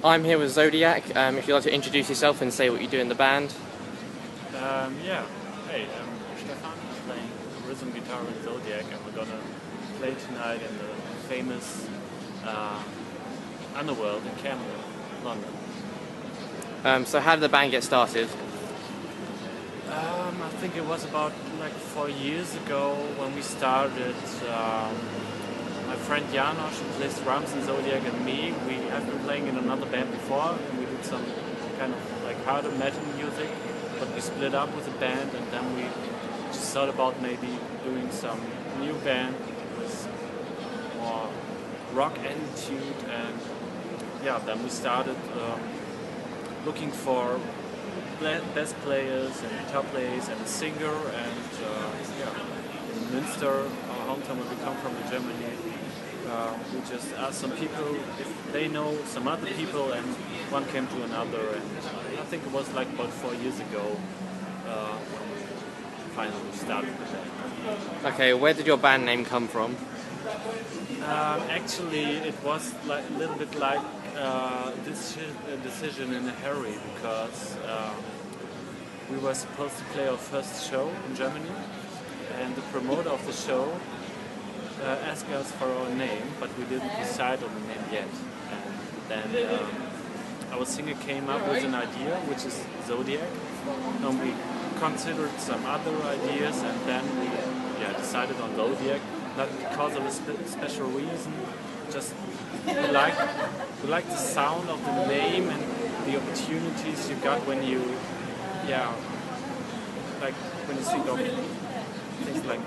I'm here with Zodiac. If you'd like to introduce yourself and say what you do in the band. Yeah. Hey, I'm Stefan. I'm playing rhythm guitar with Zodiac, and we're gonna play tonight in the famous Underworld in Camden, London. So how did the band get started? I think it was about like 4 years ago when we started. My friend Janosch, who plays drums in Zodiac, and me, we have been playing in another band before, and we did some kind of like harder metal music, but we split up with the band, and then we just thought about maybe doing some new band with more rock attitude, and yeah, then we started looking for bass players and guitar players and a singer, and in Münster, our hometown where we come from in Germany, we just asked some people if they know some other people, and one came to another, and I think it was like about 4 years ago when we finally started the band. Okay, where did your band name come from? Actually, it was like a little bit like this decision in a hurry, because we were supposed to play our first show in Germany, and the promoter of the show asked us for our name, but we didn't decide on the name yet. And then our singer came up with an idea, which is Zodiac, and we considered some other ideas, and then we decided on Zodiac, not because of a special reason, just we like the sound of the name and the opportunities you got when you like when you think of things like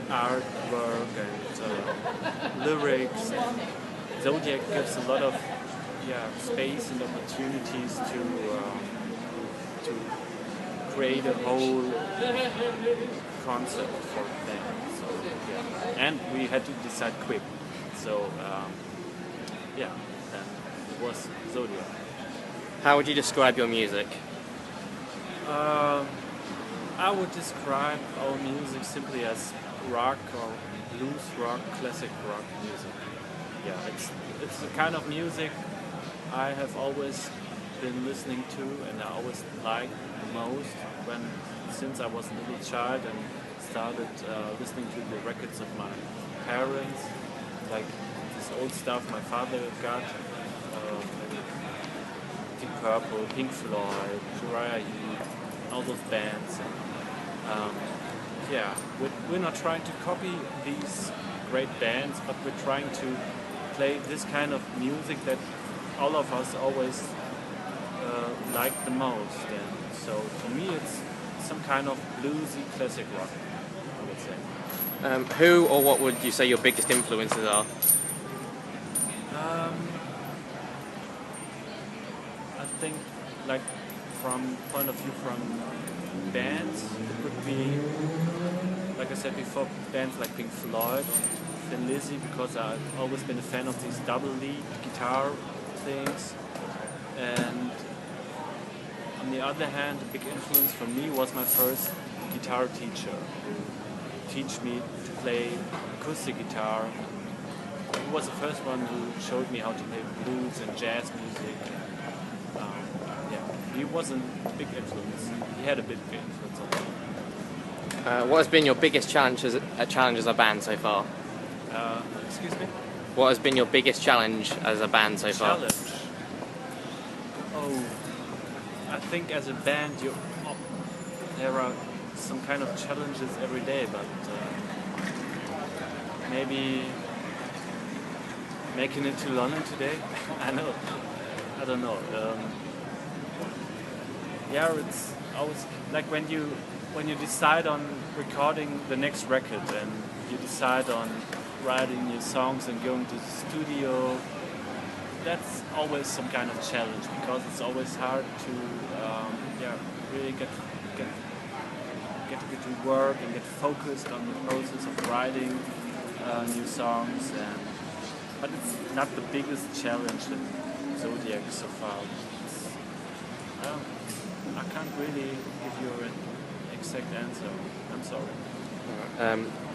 artwork and lyrics. And Zodiac gives a lot of space and opportunities to create a whole concept for the band. So and we had to decide quick. So then it was Zodiac. How would you describe your music? I would describe our music simply as rock or blues rock, classic rock music. Yeah, it's the kind of music I have always been listening to, and I always liked the most since I was a little child and started listening to the records of my parents, like this old stuff my father got, Deep Purple, Pink Floyd, Uriah Heep, all those bands. And, we're not trying to copy these great bands, but we're trying to play this kind of music that all of us always like the most. And so for me, it's some kind of bluesy classic rock, I would say. Who or what would you say your biggest influences are? I think, like, from point of view from bands, it would be, like I said before, bands like Pink Floyd or Thin Lizzy, because I've always been a fan of these double lead guitar things. And on the other hand, a big influence for me was my first guitar teacher, who taught me to play acoustic guitar. He was the first one who showed me how to play blues and jazz music. He was a big influence. He had a big influence on me. What has been your biggest challenge as a band so far? Excuse me? What has been your biggest challenge as a band so far? Challenge? Oh, I think as a band there are some kind of challenges every day, but maybe making it to London today. I don't know. It's always like when you decide on recording the next record, and you decide on writing your songs and going to the studio. That's always some kind of challenge, because it's always hard to really get to work and get focused on the process of writing new songs. But it's not the biggest challenge in Zodiac so far. I can't really give you an exact answer. I'm sorry.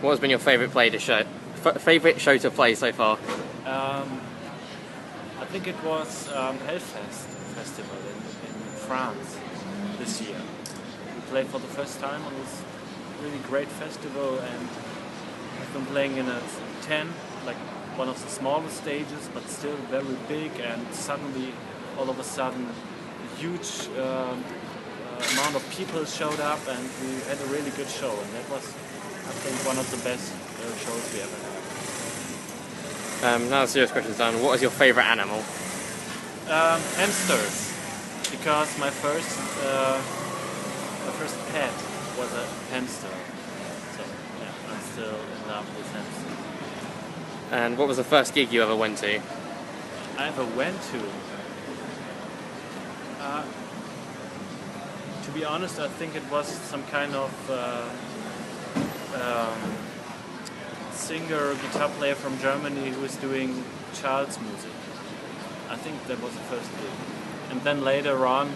What has been your favourite show to play so far? I think it was Hellfest festival in France this year. We played for the first time on this really great festival, and I've been playing in a tent, like one of the smallest stages, but still very big, and suddenly, all of a sudden, a huge amount of people showed up, and we had a really good show, and that was, I think, one of the best shows we ever had. Now the serious question's done. What is your favourite animal? Hamsters, because my first pet was a hamster. So yeah, I'm still in love with hamsters. And what was the first gig you ever went to? I ever went to. To be honest, I think it was some kind of singer, guitar player from Germany who was doing child's music. I think that was the first gig. And then later on,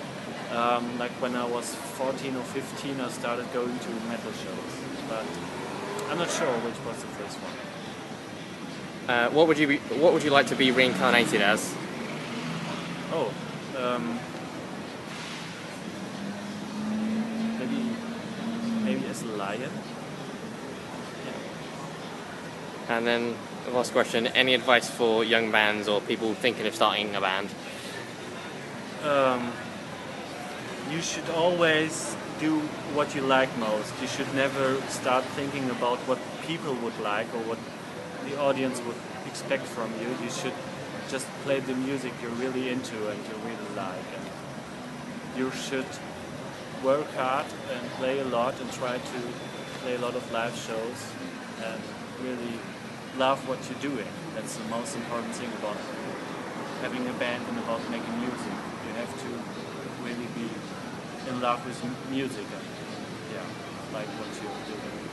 like when I was 14 or 15, I started going to metal shows. But I'm not sure which was the first one. What would you like to be reincarnated as? Oh, maybe as a lion. And then the last question, any advice for young bands or people thinking of starting a band? You should always do what you like most. You should never start thinking about what people would like or what the audience would expect from you. You should just play the music you're really into and you really like. And you should work hard and play a lot and try to play a lot of live shows and really love what you're doing. That's the most important thing about having a band and about making music. You have to really be in love with music and like what you're doing.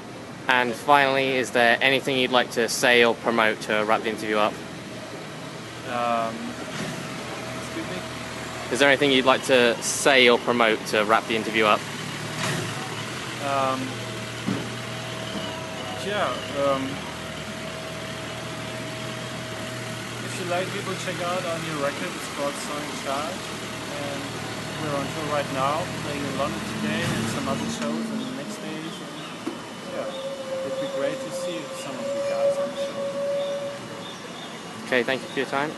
And finally, is there anything you'd like to say or promote to wrap the interview up? Excuse me? Is there anything you'd like to say or promote to wrap the interview up? If you like it, check out our new record. It's called Song Charge, and we're on tour right now, playing in London today and some other shows in the next days. And, it'd be great to see some of you guys on the show. Okay, thank you for your time.